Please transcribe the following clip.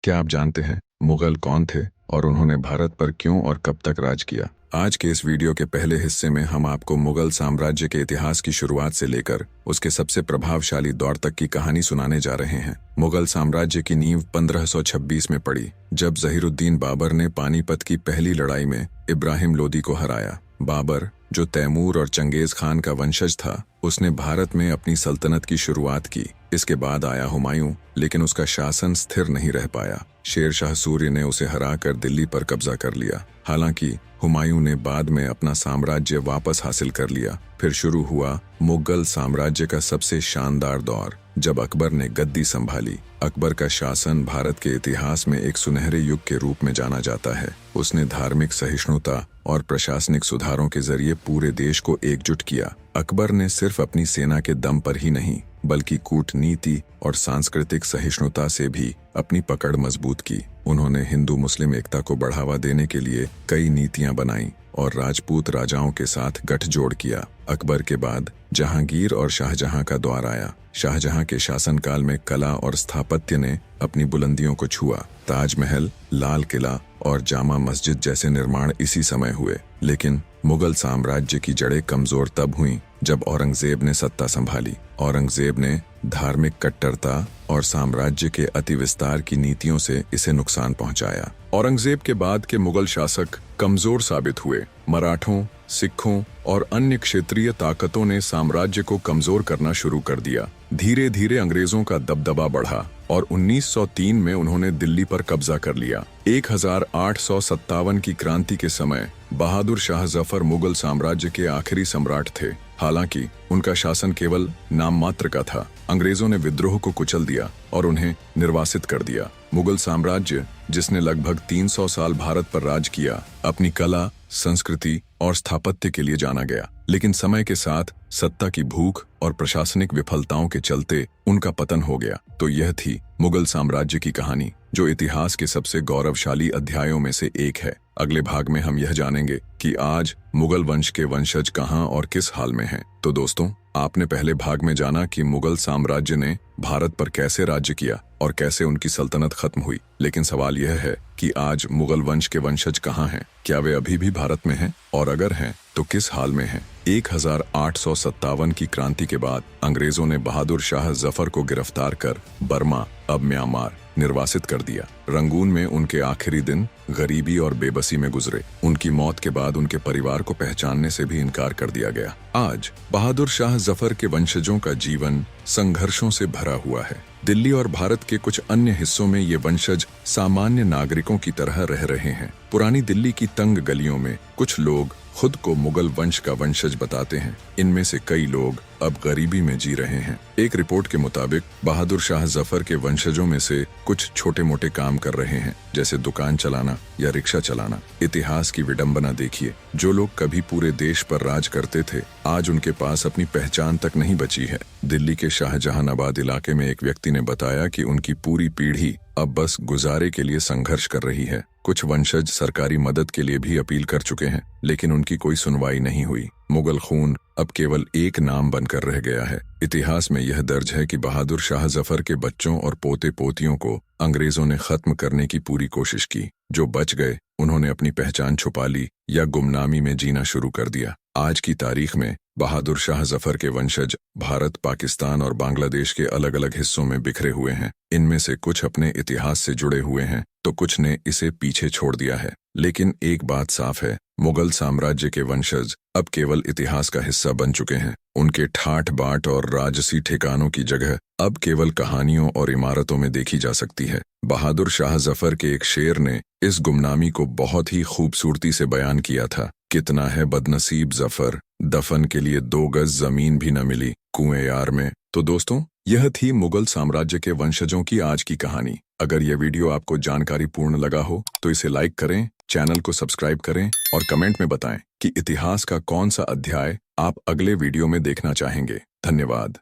क्या आप जानते हैं मुगल कौन थे और उन्होंने भारत पर क्यों और कब तक राज किया? आज के इस वीडियो के पहले हिस्से में हम आपको मुगल साम्राज्य के इतिहास की शुरुआत से लेकर उसके सबसे प्रभावशाली दौर तक की कहानी सुनाने जा रहे हैं। मुगल साम्राज्य की नींव 1526 में पड़ी, जब जहीरुद्दीन बाबर ने पानीपत की पहली लड़ाई में इब्राहिम लोदी को हराया। बाबर, जो तैमूर और चंगेज खान का वंशज था, उसने भारत में अपनी सल्तनत की शुरुआत की। इसके बाद आया हुमायूं, लेकिन उसका शासन स्थिर नहीं रह पाया। शेर शाह सूर्य ने उसे हराकर दिल्ली पर कब्जा कर लिया। हालांकि हुमायूं ने बाद में अपना साम्राज्य वापस हासिल कर लिया। फिर शुरू हुआ मुगल साम्राज्य का सबसे शानदार दौर, जब अकबर ने गद्दी संभाली। अकबर का शासन भारत के इतिहास में एक सुनहरे युग के रूप में जाना जाता है। उसने धार्मिक सहिष्णुता और प्रशासनिक सुधारों के जरिए पूरे देश को एकजुट किया। अकबर ने सिर्फ अपनी सेना के दम पर ही नहीं, बल्कि कूटनीति और सांस्कृतिक सहिष्णुता से भी अपनी पकड़ मजबूत की। उन्होंने हिंदू मुस्लिम एकता को बढ़ावा देने के लिए कई नीतियां बनाई और राजपूत राजाओं के साथ गठजोड़ किया। अकबर के बाद जहांगीर और शाहजहां का दौर आया। शाहजहां के शासनकाल में कला और स्थापत्य ने अपनी बुलंदियों को छुआ। ताजमहल, लाल किला और जामा मस्जिद जैसे निर्माण इसी समय हुए। लेकिन मुगल साम्राज्य की जड़ें कमजोर तब हुईं जब औरंगजेब ने सत्ता संभाली। औरंगजेब ने धार्मिक कट्टरता और साम्राज्य के अतिविस्तार की नीतियों से इसे नुकसान पहुंचाया। औरंगजेब के बाद के मुगल शासक कमजोर साबित हुए। मराठों, सिखों और अन्य क्षेत्रीय ताकतों ने साम्राज्य को कमजोर करना शुरू कर दिया। धीरे धीरे अंग्रेजों का दबदबा बढ़ा और 1903 में उन्होंने दिल्ली पर कब्जा कर लिया। 1857 की क्रांति के समय बहादुर शाह जफर मुगल साम्राज्य के आखिरी सम्राट थे। हालांकि उनका शासन केवल नाम मात्र का था। अंग्रेजों ने विद्रोह को कुचल दिया और उन्हें निर्वासित कर दिया। मुगल साम्राज्य, जिसने लगभग 300 साल भारत पर राज किया, अपनी कला, संस्कृति और स्थापत्य के लिए जाना गया। लेकिन समय के साथ सत्ता की भूख और प्रशासनिक विफलताओं के चलते उनका पतन हो गया। तो यह थी मुगल साम्राज्य की कहानी, जो इतिहास के सबसे गौरवशाली अध्यायों में से एक है। अगले भाग में हम यह जानेंगे कि आज मुगल वंश के वंशज कहां और किस हाल में हैं। तो दोस्तों, आपने पहले भाग में जाना कि मुगल साम्राज्य ने भारत पर कैसे राज्य किया और कैसे उनकी सल्तनत खत्म हुई। लेकिन सवाल यह है कि आज मुगल वंश के वंशज कहां हैं? क्या वे अभी भी भारत में हैं? और अगर हैं तो किस हाल में हैं? 1857 की क्रांति के बाद अंग्रेजों ने बहादुर शाह जफर को गिरफ्तार कर बर्मा, अब म्यांमार, निर्वासित कर दिया। रंगून में उनके आखिरी दिन गरीबी और बेबसी में गुजरे। उनकी मौत के बाद उनके परिवार को पहचानने से भी इनकार कर दिया गया। आज बहादुर शाह जफर के वंशजों का जीवन संघर्षों से भरा हुआ है। दिल्ली और भारत के कुछ अन्य हिस्सों में ये वंशज सामान्य नागरिकों की तरह रह रहे हैं। पुरानी दिल्ली की तंग गलियों में कुछ लोग खुद को मुगल वंश का वंशज बताते हैं। इनमें से कई लोग अब गरीबी में जी रहे हैं। एक रिपोर्ट के मुताबिक बहादुर शाह जफर के वंशजों में से कुछ छोटे मोटे काम कर रहे हैं, जैसे दुकान चलाना या रिक्शा चलाना। इतिहास की विडंबना देखिए, जो लोग कभी पूरे देश पर राज करते थे, आज उनके पास अपनी पहचान तक नहीं बची है। दिल्ली के शाहजहानाबाद इलाके में एक व्यक्ति ने बताया कि उनकी पूरी पीढ़ी अब बस गुजारे के लिए संघर्ष कर रही है। कुछ वंशज सरकारी मदद के लिए भी अपील कर चुके हैं, लेकिन उनकी कोई सुनवाई नहीं हुई। मुगल खून अब केवल एक नाम बनकर रह गया है। इतिहास में यह दर्ज है कि बहादुर शाह जफर के बच्चों और पोते पोतियों को अंग्रेजों ने खत्म करने की पूरी कोशिश की। जो बच गए, उन्होंने अपनी पहचान छुपा ली या गुमनामी में जीना शुरू कर दिया। आज की तारीख में बहादुर शाह जफर के वंशज भारत, पाकिस्तान और बांग्लादेश के अलग अलग हिस्सों में बिखरे हुए हैं। इनमें से कुछ अपने इतिहास से जुड़े हुए हैं, तो कुछ ने इसे पीछे छोड़ दिया है। लेकिन एक बात साफ है, मुगल साम्राज्य के वंशज अब केवल इतिहास का हिस्सा बन चुके हैं। उनके ठाठ बाट और राजसी ठिकानों की जगह अब केवल कहानियों और इमारतों में देखी जा सकती है। बहादुर शाह जफर के एक शेर ने इस गुमनामी को बहुत ही खूबसूरती से बयान किया था। कितना है बदनसीब जफर, दफन के लिए 2 गज जमीन भी न मिली कुएं यार में। तो दोस्तों, यह थी मुगल साम्राज्य के वंशजों की आज की कहानी। अगर यह वीडियो आपको जानकारी पूर्ण लगा हो तो इसे लाइक करें, चैनल को सब्सक्राइब करें और कमेंट में बताएं कि इतिहास का कौन सा अध्याय आप अगले वीडियो में देखना चाहेंगे। धन्यवाद।